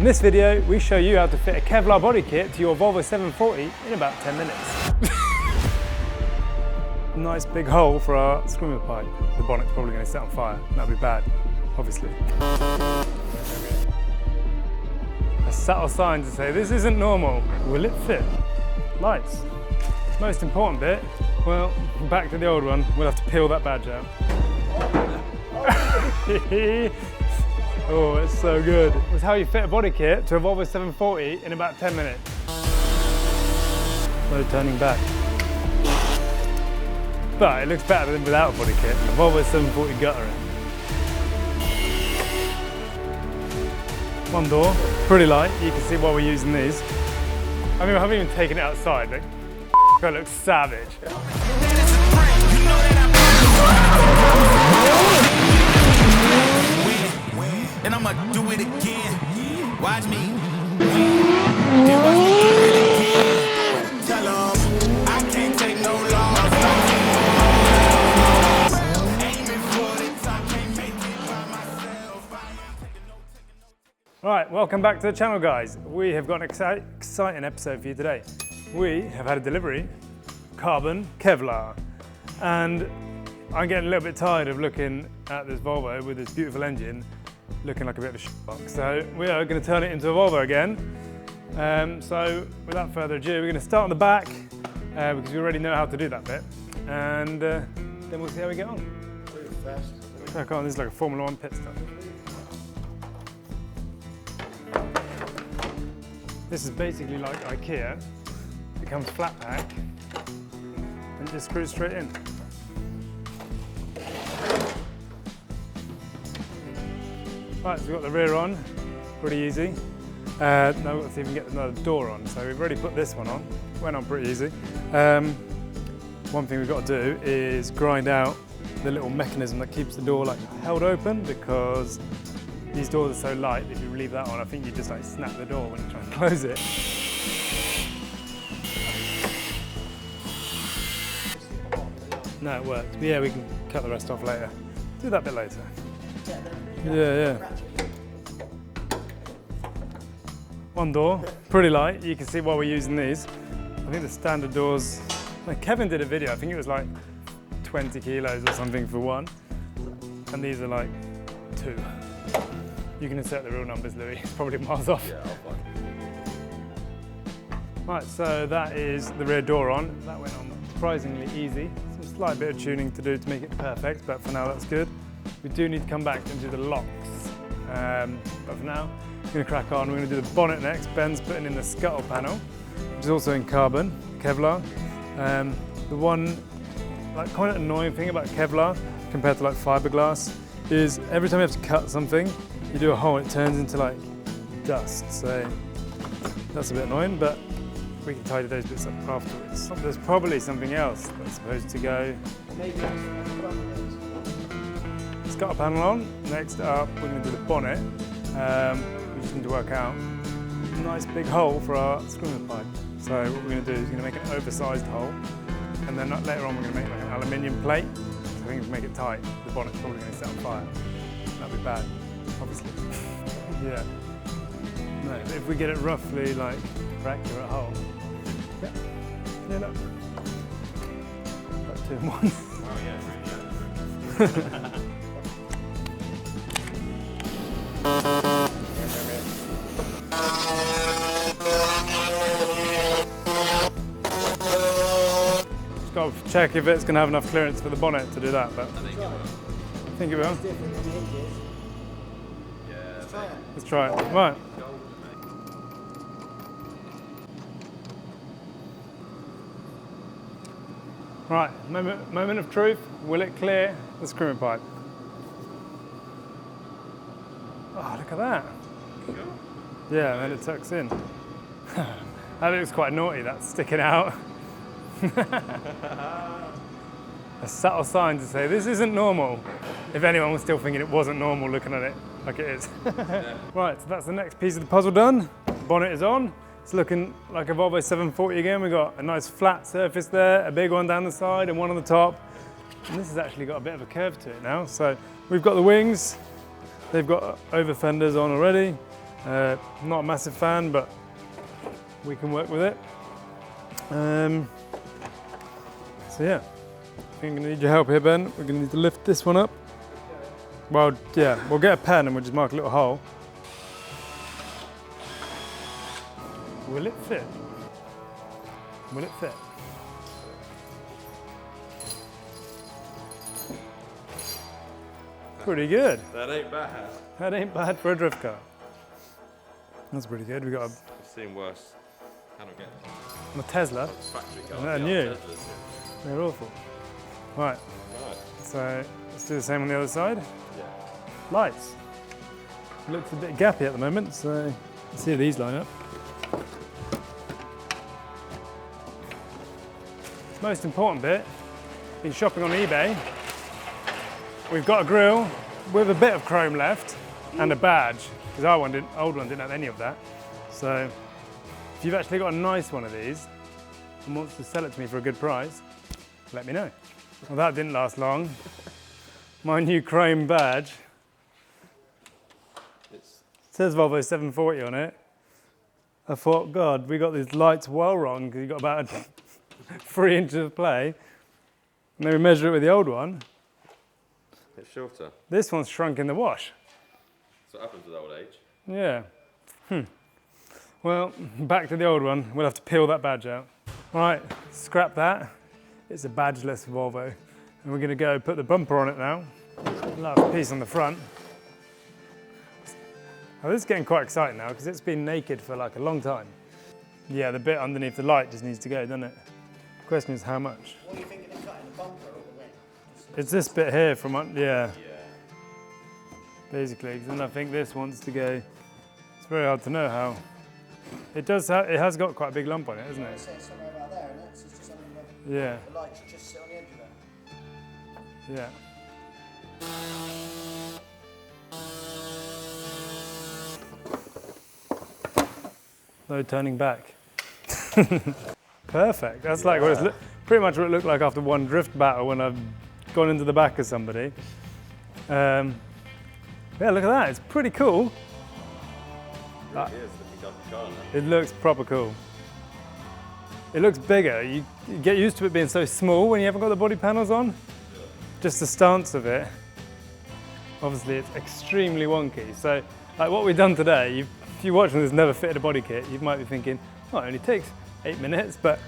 In this video, we show you how to fit a Kevlar body kit to your Volvo 740 in about 10 minutes. Nice big hole for our screamer pipe. The bonnet's probably going to set on fire. That'd be bad, obviously. A subtle sign to say this isn't normal. Will it fit? Lights. Most important bit, well, back to the old one. We'll have to peel that badge out. Oh, it's so good. It's how you fit a body kit to a Volvo 740 in about 10 minutes. No turning back. But it looks better than without a body kit. The Volvo 740 gutter it. One door, pretty light. You can see why we're using these. I mean, I haven't even taken it outside. Like, that looks savage. And I'ma do it again. Watch me. Tell 'em I can't take no loss. Aiming for the top, can't make it by myself. Right, welcome back to the channel, guys. We have got an exciting episode for you today. We have had a delivery, carbon Kevlar, and I'm getting a little bit tired of looking at this Volvo with this beautiful engine looking like a bit of a shitbox. So we are going to turn it into a Volvo again. So without further ado, we're going to start on the back because we already know how to do that bit, and then we'll see how we get on. Crack on, this is like a Formula 1 pit stop. This is basically like IKEA. It comes flat pack and just screws straight in. Right, so we've got the rear on, pretty easy. Now we've got to see if we can get another door on. So we've already put this one on, went on pretty easy. One thing we've got to do is grind out the little mechanism that keeps the door like held open, because these doors are so light, if you leave that on, I think you just like snap the door when you try and close it. No, it works. But yeah, we can cut the rest off later. Do that bit later. Yeah. One door, pretty light. You can see why we're using these. I think the standard doors, like Kevin did a video, I think it was like 20 kilos or something for one. And these are like 2. You can insert the real numbers, Louis. It's probably miles off. Yeah, I'll find it. Right, so that is the rear door on. That went on surprisingly easy. Some slight bit of tuning to do to make it perfect, but for now that's good. We do need to come back and do the locks. But for now, we're going to crack on. We're going to do the bonnet next. Ben's putting in the scuttle panel, which is also in carbon, Kevlar. The one kind of annoying thing about Kevlar compared to like fiberglass is every time you have to cut something, you do a hole, it turns into like dust. So that's a bit annoying, but we can tidy those bits up afterwards. There's probably something else that's supposed to go. Scuttle panel on. Next up, we're going to do the bonnet. We just need to work out a nice big hole for our screamer pipe. So what we're going to do is we're going to make an oversized hole, and then later on we're going to make like an aluminium plate. So I think if we make it tight, the bonnet's probably going to set on fire. That'd be bad, obviously. Yeah. No, but if we get it roughly like accurate hole. Yeah, look. About 2 in 1. Oh yeah, Just got to check if it's going to have enough clearance for the bonnet to do that, but I think it will. Let's try it. Right. Right, moment of truth. Will it clear the screamer pipe? Oh, look at that. Yeah, and then it tucks in. That looks quite naughty, that's sticking out. A subtle sign to say this isn't normal. If anyone was still thinking it wasn't normal looking at it like it is. Right, so that's the next piece of the puzzle done. The bonnet is on. It's looking like a Volvo 740 again. We've got a nice flat surface there, a big one down the side and one on the top. And this has actually got a bit of a curve to it now. So we've got the wings. They've got over fenders on already. Not a massive fan, but we can work with it. So yeah, I think I'm gonna need your help here, Ben. We're gonna need to lift this one up. Well, yeah, we'll get a pen and we'll just mark a little hole. Will it fit? Will it fit? Pretty good. That ain't bad. That ain't bad for a drift car. That's pretty good. We got I've seen worse. Cannot get a Tesla. factory cars. They're new. They're awful. Right. So let's do the same on the other side. Yeah. Lights. Looks a bit gappy at the moment, so let's see how these line up. Most important bit, been shopping on eBay. We've got a grille with a bit of chrome left and a badge, because our old one didn't have any of that. So if you've actually got a nice one of these and wants to sell it to me for a good price, let me know. Well, that didn't last long. My new chrome badge. It says Volvo 740 on it. I thought, God, we got these lights well wrong, because you got about 3 inches of play. And then we measure it with the old one. It's shorter. This one's shrunk in the wash. That's what happens with old age. Yeah. Well, back to the old one. We'll have to peel that badge out. All right, scrap that. It's a badgeless Volvo. And we're gonna go put the bumper on it now. Last piece on the front. Oh, this is getting quite exciting now because it's been naked for like a long time. Yeah, the bit underneath the light just needs to go, doesn't it? The question is how much? What are you thinking of cutting, the bumper or the wing? It's this bit here from, yeah. Basically, and I think this wants to go, it's very hard to know how. It does, it has got quite a big lump on it, hasn't It it? says somewhere about there, isn't it? So it's just something where Yeah, the light should just sit on the edge of it. yeah. No turning back. Perfect, that's like what it's pretty much what it looked like after one drift battle when I've gone into the back of somebody. Yeah, look at that, it's pretty cool. It looks proper cool. It looks bigger. You get used to it being so small when you haven't got the body panels on. Just the stance of it. Obviously, it's extremely wonky. So, like what we've done today, if you're watching this never fitted a body kit, you might be thinking, oh, it only takes 8 minutes, but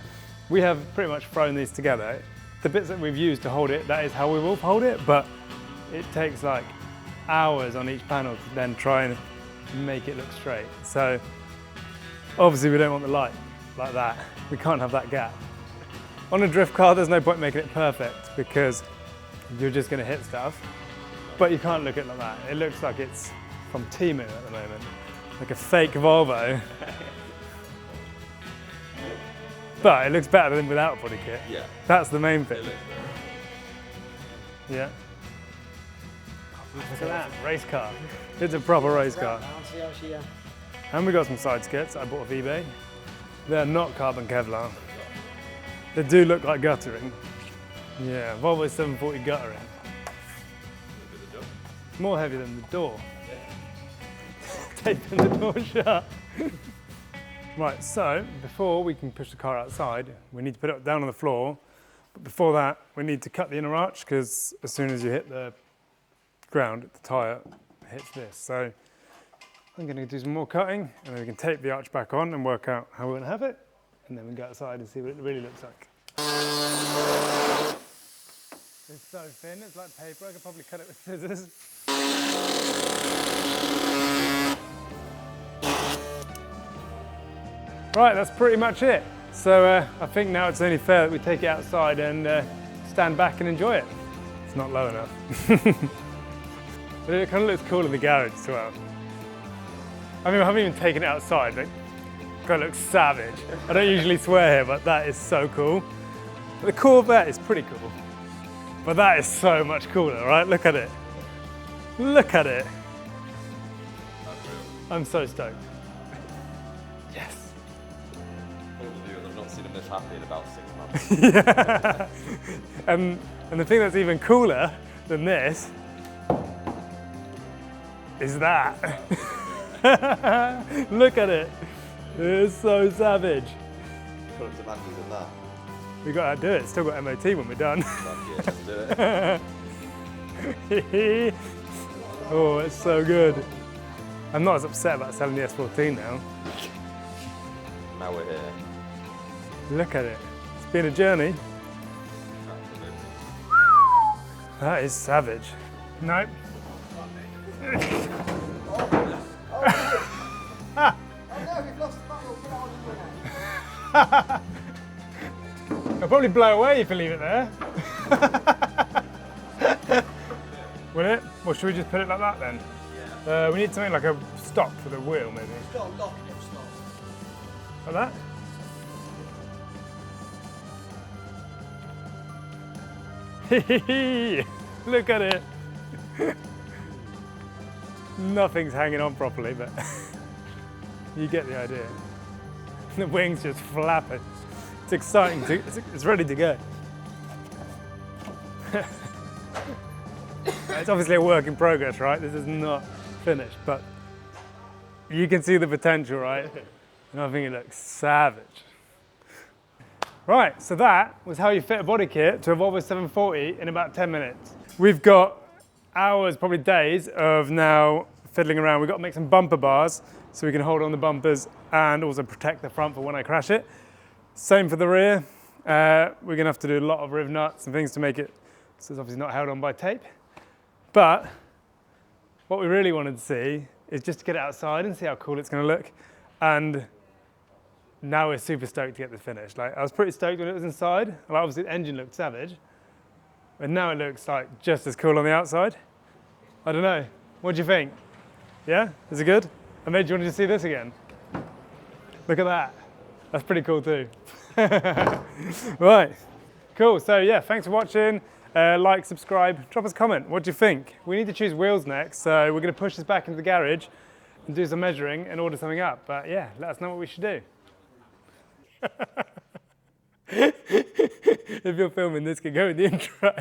we have pretty much thrown these together. The bits that we've used to hold it, that is how we will hold it, but it takes like hours on each panel to then try and make it look straight. So obviously we don't want the light like that. We can't have that gap. On a drift car, there's no point making it perfect because you're just going to hit stuff, but you can't look at it like that. It looks like it's from Timu at the moment, like a fake Volvo. But it looks better than without a body kit. Yeah. That's the main thing. It looks better. Yeah. Look at that, race car. It's a proper race car. And we got some side skirts I bought off eBay. They're not carbon Kevlar. They do look like guttering. Yeah, Volvo 740 guttering. More heavy than the door. Taping the door shut. Right, so before we can push the car outside, we need to put it down on the floor. But before that, we need to cut the inner arch because as soon as you hit the ground, the tyre hits this. So I'm going to do some more cutting and then we can tape the arch back on and work out how we're going to have it. And then we can go outside and see what it really looks like. It's so thin, it's like paper. I could probably cut it with scissors. Right, that's pretty much it. So I think now it's only fair that we take it outside and stand back and enjoy it. It's not low enough. But it kind of looks cool in the garage as well. I mean, I haven't even taken it outside, but it kind of looks savage. I don't usually swear here, but that is so cool. But the Corvette is pretty cool. But that is so much cooler, right? Look at it. Look at it. I'm so stoked. Yes. All the viewers have not seen him this happy in about 6 months. Yeah. And the thing that's even cooler than this is that. Look at it. It's so savage. Put it to Matthews in that. We got to do it. Still got MOT when we're done. Fuck yeah, let's do it. Oh, it's so good. I'm not as upset about selling the S14 now. Now we're here. Look at it. It's been a journey. Absolutely. That is savage. Nope. Oh no, we've lost the bottle. Put it on in your hand. It'll probably blow away if you leave it there. Will it? Well, should we just put it like that then? Yeah. We need something like a stop for the wheel, maybe. It's got a lock in it, it's not. Like that? Look at it. Nothing's hanging on properly, but you get the idea. The wings just flapping. It's exciting. It's ready to go. It's obviously a work in progress, right? This is not finished, but you can see the potential, right? And I think it looks savage. Right, so that was how you fit a body kit to a Volvo 740 in about 10 minutes. We've got hours, probably days, of now fiddling around. We've got to make some bumper bars so we can hold on the bumpers and also protect the front for when I crash it. Same for the rear. We're going to have to do a lot of riv nuts and things to make it so it's obviously not held on by tape. But what we really wanted to see is just to get it outside and see how cool it's going to look. And now we're super stoked to get this finished. Like, I was pretty stoked when it was inside. Like, obviously the engine looked savage, but now it looks like just as cool on the outside. I don't know. What do you think? Yeah? Is it good? And then do you want to see this again? Look at that. That's pretty cool too. Right. Cool. So yeah, thanks for watching. Like, subscribe, drop us a comment. What do you think? We need to choose wheels next, so we're going to push this back into the garage and do some measuring and order something up. But yeah, let us know what we should do. If you're filming, this could go in the intro.